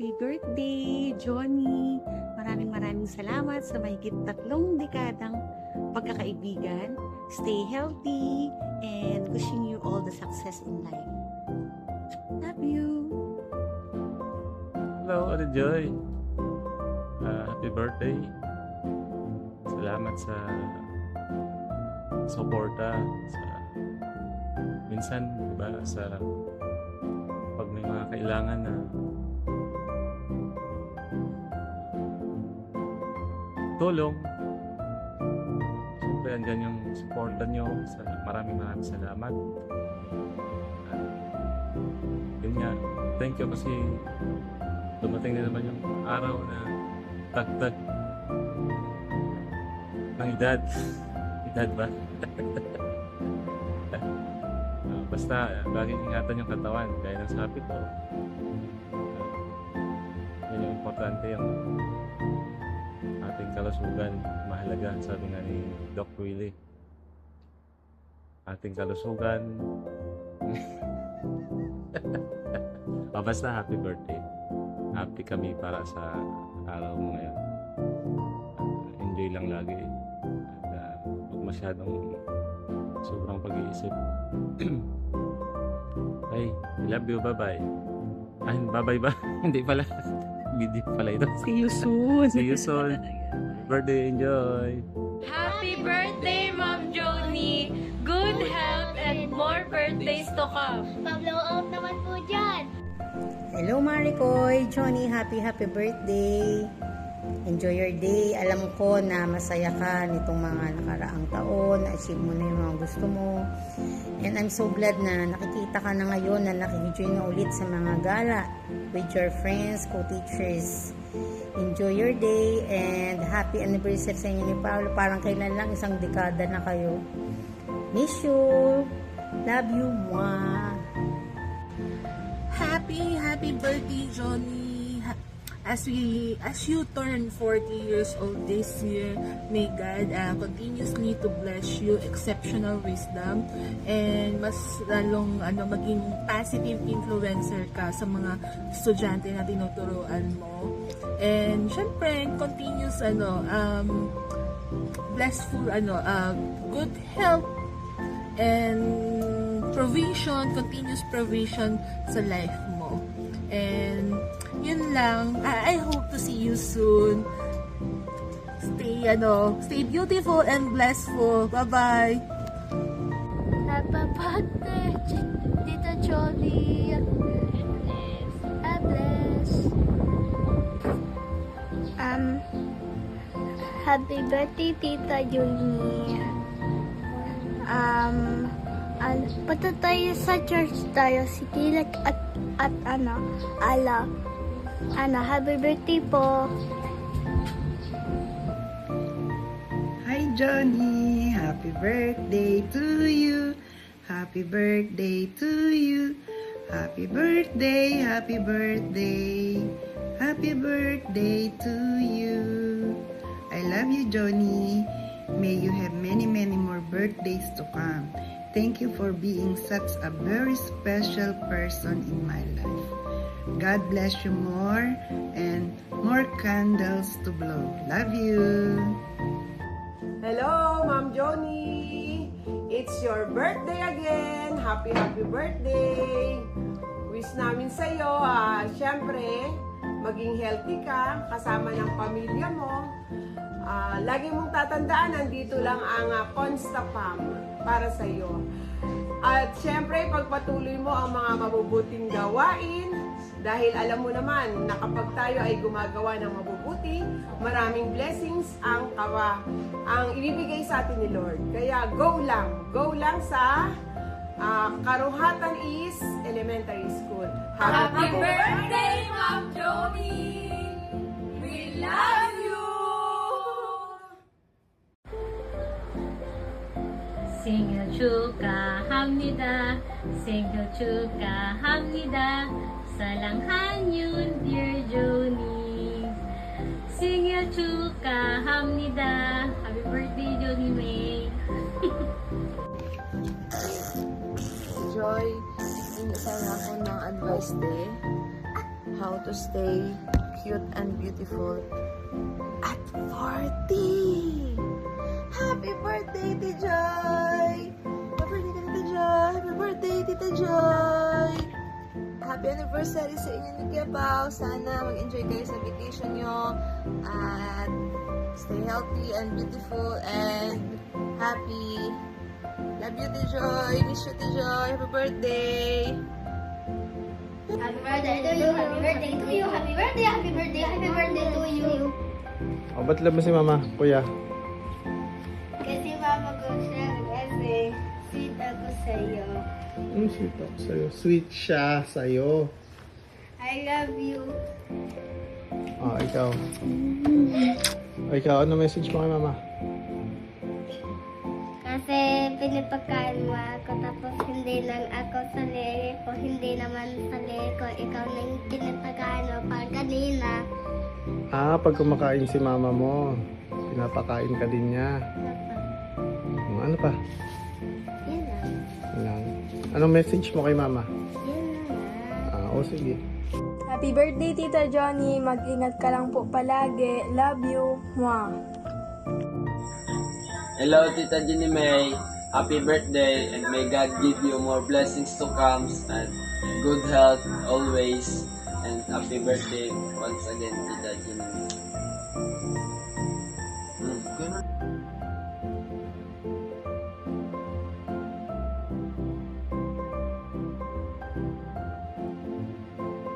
happy birthday, Johnny! Maraming salamat sa mahigit 3 dekadang pagkakaibigan. Stay healthy and wishing you all the success in life. Love you! Hello, Ate Joy. Happy birthday. Salamat sa suporta sa minsan, diba, sa pag may mga kailangan na tulong. Siyempre, andyan yung suporta nyo. Maraming salamat. Yun nga, thank you kasi dumating na naman yung araw na tagtag ng edad. Edad ba? Basta, laging ingatan yung katawan. Gaya ng sabi ko, yun yung importante, yung ating kalusugan. Mahalaga, sabi nga ni Doc Willie. Ating kalusugan. Basta happy birthday. Happy kami para sa araw mo ngayon. Enjoy lang lagi. At huwag masyadong sobrang pag-iisip. Hey, I love you. Bye-bye. Ay, bye-bye ba? Hindi pala. Video pala ito. See you soon! See you soon. Birthday, enjoy! Happy birthday, Mom Joni! Good health and more birthdays to come! Pa-blow out naman po dyan! Hello Maricoy! Johnny, happy birthday! Enjoy your day. Alam ko na masaya ka nitong mga nakaraang taon. Na-achieve mo na yung mga gusto mo. And I'm so glad na nakikita ka na ngayon na nakikijoin na ulit sa mga gala with your friends, co-teachers. Enjoy your day and happy anniversary sa inyo ni Paolo. Parang kailan lang, 1 dekada na kayo. Miss you! Love you, mwah! Happy birthday, Johnny. As you turn 40 years old this year, may God continuously to bless you exceptional wisdom and mas lalong maging positive influencer ka sa mga estudyante na tinuturuan mo. And syempre, continuous blessful good health and provision, continuous provision sa life mo. And yun lang. I hope to see you soon. Stay beautiful and blessful. Bye-bye. Happy birthday, Tita Jolie. God bless. Happy birthday, Tita Jolie. Punta tayo sa church tayo. Si Kilek at Ala. Happy birthday po. Hi Johnny, happy birthday to you. Happy birthday to you. Happy birthday, happy birthday. Happy birthday to you. I love you, Johnny. May you have many more birthdays to come. Thank you for being such a very special person in my life. God bless you more and more candles to blow. Love you. Hello, Ma'am Joni. It's your birthday again. Happy birthday. Wish namin sa iyo, syempre, maging healthy ka kasama ng pamilya mo. Lagi mong tatandaan, nandito lang ang Constapam para sa iyo. At syempre, pagpatuloy mo ang mga mabubuting gawain dahil alam mo naman na kapag tayo ay gumagawa ng mabubuti, maraming blessings ang ibibigay sa atin ni Lord. Kaya go lang sa Karuhatan East Elementary School. Happy birthday, Ma'am Joni! We love you! 생일 축하합니다. 생일 축하합니다. 사랑하는 dear Johnny. 생일 축하합니다. Happy birthday, Johnny May. Joy, hindi sana ako ng advice how to stay cute and beautiful at 40. Happy birthday, Tita Joy! Happy birthday, Tita Joy! Happy birthday, Tita Joy! Happy anniversary sa inyo ni Kuya Pao. Sana mag-enjoy kayo sa vacation nyo at stay healthy and beautiful and happy. Love you, Tita Joy. Miss you, Tita Joy. Happy birthday! Happy birthday to you, happy birthday to you, happy birthday, happy birthday, happy birthday to you. O, ba't love mo si mama, kuya? Kasi mama ko siya, kasi sweet ako sa'yo. Sweet ako sa'yo. Sweet siya sa'yo. I love you. O, ikaw. O, ikaw, ano message mo kay mama? Kasi pinipagkaan mo ako, tapos hindi lang ako sa ko, hindi naman sa ko, ikaw na yung pinipagkaan mo pag kanina. Pag kumakain si mama mo, pinapakain ka din niya. Ano pa? Yun lang. Yan lang. Anong message mo kay mama? Yun lang. O, sige. Happy birthday, Tita Johnny. Mag-ingat ka lang po palagi. Love you. Mwah. Hello, Tita Jenny May. Happy birthday and may God give you more blessings to come and good health always. And happy birthday once again, Tita Jenny May.